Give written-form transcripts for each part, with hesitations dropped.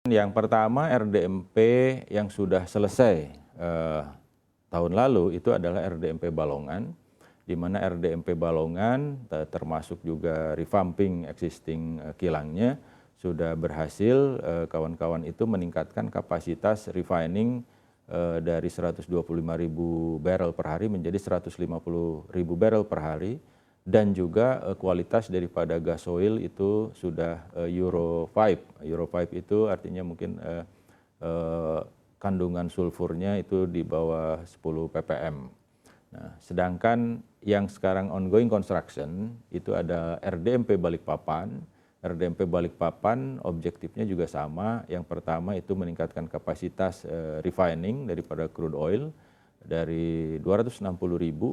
Yang pertama RDMP yang sudah selesai tahun lalu itu adalah RDMP Balongan, di mana RDMP Balongan termasuk juga revamping existing kilangnya sudah berhasil kawan-kawan itu meningkatkan kapasitas refining dari 125.000 barrel per hari menjadi 150.000 barrel per hari, dan juga kualitas daripada gasoil itu sudah Euro 5. Euro 5 itu artinya mungkin kandungan sulfurnya itu di bawah 10 ppm. Nah, sedangkan yang sekarang ongoing construction itu ada RDMP Balikpapan. RDMP Balikpapan objektifnya juga sama. Yang pertama itu meningkatkan kapasitas refining daripada crude oil dari 260.000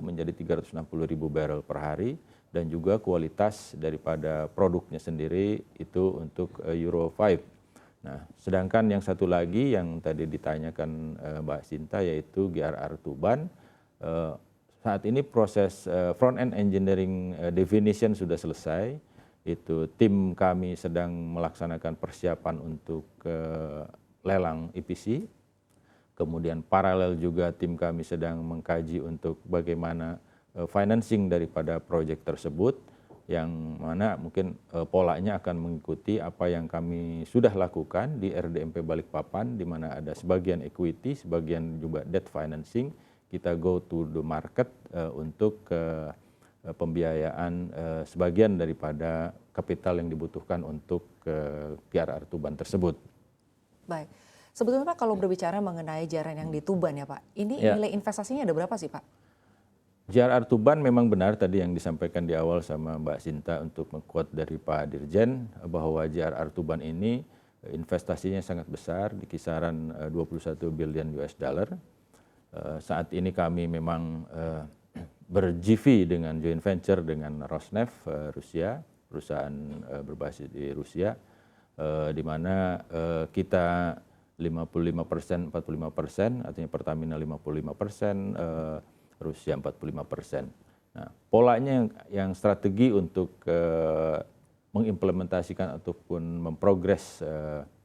menjadi 360.000 barrel per hari, dan juga kualitas daripada produknya sendiri itu untuk Euro 5. Nah, sedangkan yang satu lagi yang tadi ditanyakan Mbak Sinta yaitu GRR Tuban. Saat ini proses front end engineering definition sudah selesai. Itu tim kami sedang melaksanakan persiapan untuk lelang EPC. Kemudian paralel juga tim kami sedang mengkaji untuk bagaimana financing daripada proyek tersebut, yang mana mungkin polanya akan mengikuti apa yang kami sudah lakukan di RDMP Balikpapan, di mana ada sebagian equity, sebagian juga debt financing. Kita go to the market untuk pembiayaan sebagian daripada kapital yang dibutuhkan untuk GRR Tuban tersebut. Baik. Sebetulnya Pak, kalau berbicara mengenai JRN yang di Tuban ya Pak, ini nilai investasinya ada berapa sih Pak? JRR Tuban memang benar tadi yang disampaikan di awal sama Mbak Sinta untuk meng-quote dari Pak Dirjen bahwa JRR Tuban ini investasinya sangat besar di kisaran 21 billion US dollar. Saat ini kami memang ber-JV dengan joint venture dengan Rosneft Rusia, perusahaan berbasis di Rusia, di mana kita 55%, 45%, artinya Pertamina 55%, Rusia 45%. Nah, polanya yang strategi untuk mengimplementasikan ataupun memprogres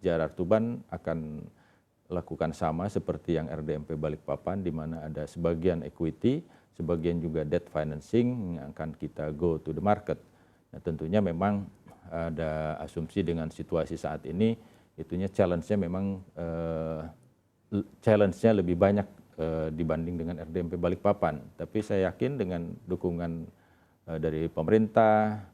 JRR Tuban akan lakukan sama seperti yang RDMP Balikpapan, di mana ada sebagian equity, sebagian juga debt financing yang akan kita go to the market. Nah, tentunya memang ada asumsi dengan situasi saat ini, itunya challenge-nya memang challenge-nya lebih banyak dibanding dengan RDMP Balikpapan. Tapi saya yakin dengan dukungan dari pemerintah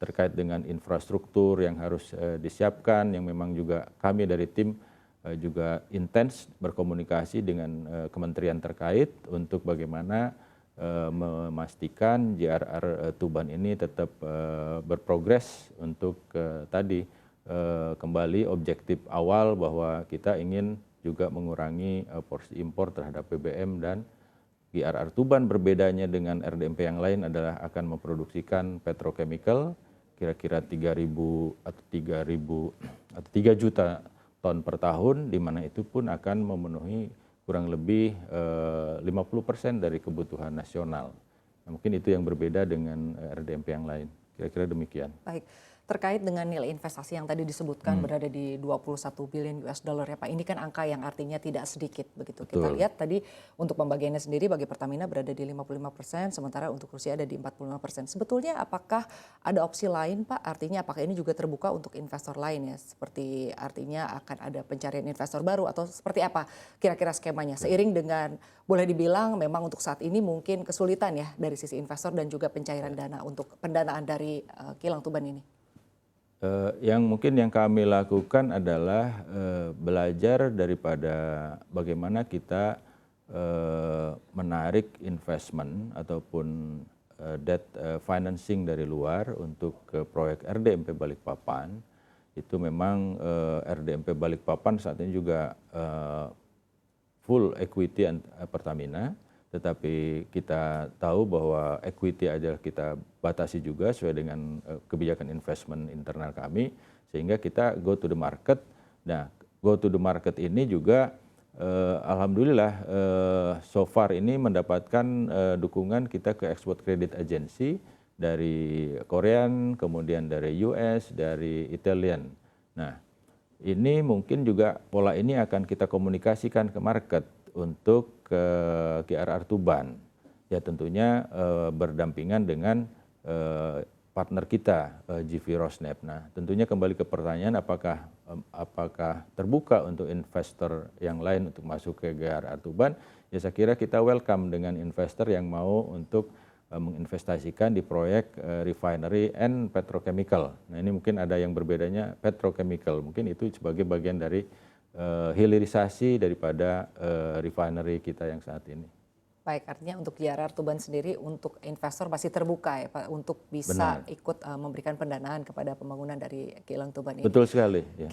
terkait dengan infrastruktur yang harus disiapkan, yang memang juga kami dari tim juga intens berkomunikasi dengan kementerian terkait untuk bagaimana memastikan JRR Tuban ini tetap berprogres untuk tadi kembali objektif awal bahwa kita ingin juga mengurangi porsi impor terhadap BBM, dan GRR Tuban berbedanya dengan RDMP yang lain adalah akan memproduksikan petrochemical kira-kira 3.000 atau 3 juta ton per tahun, di mana itu pun akan memenuhi kurang lebih 50% dari kebutuhan nasional. Nah, mungkin itu yang berbeda dengan RDMP yang lain. Kira-kira demikian. Baik. Terkait dengan nilai investasi yang tadi disebutkan berada di 21 billion US dollar ya Pak. Ini kan angka yang artinya tidak sedikit begitu. Betul. Kita lihat tadi untuk pembagiannya sendiri bagi Pertamina berada di 55%, sementara untuk Rusia ada di 45%. Sebetulnya apakah ada opsi lain Pak? Artinya apakah ini juga terbuka untuk investor lain ya? Seperti artinya akan ada pencarian investor baru atau seperti apa kira-kira skemanya? Seiring dengan boleh dibilang memang untuk saat ini mungkin kesulitan ya dari sisi investor dan juga pencairan dana untuk pendanaan dari kilang Tuban ini. Yang mungkin yang kami lakukan adalah belajar daripada bagaimana kita menarik investment ataupun debt financing dari luar untuk proyek RDMP Balikpapan. Itu memang RDMP Balikpapan saat ini juga full equity Pertamina, tetapi kita tahu bahwa equity adalah kita batasi juga sesuai dengan kebijakan investment internal kami, sehingga kita go to the market. Nah, go to the market ini juga alhamdulillah so far ini mendapatkan dukungan kita ke Export Credit Agency dari Korean, kemudian dari US, dari Italian. Nah, Ini mungkin juga pola ini akan kita komunikasikan ke market untuk GRR Tuban. Ya tentunya berdampingan dengan partner kita GV Rosneft. Nah, tentunya kembali ke pertanyaan apakah terbuka untuk investor yang lain untuk masuk ke GRR Tuban? Ya saya kira kita welcome dengan investor yang mau untuk menginvestasikan di proyek refinery and petrochemical. Nah ini mungkin ada yang berbedanya petrochemical, mungkin itu sebagai bagian dari hilirisasi daripada refinery kita yang saat ini. Baik, artinya untuk GRR Tuban sendiri untuk investor masih terbuka ya Pak untuk bisa Benar. ikut memberikan pendanaan kepada pembangunan dari kilang Tuban ini. Betul sekali. Ya.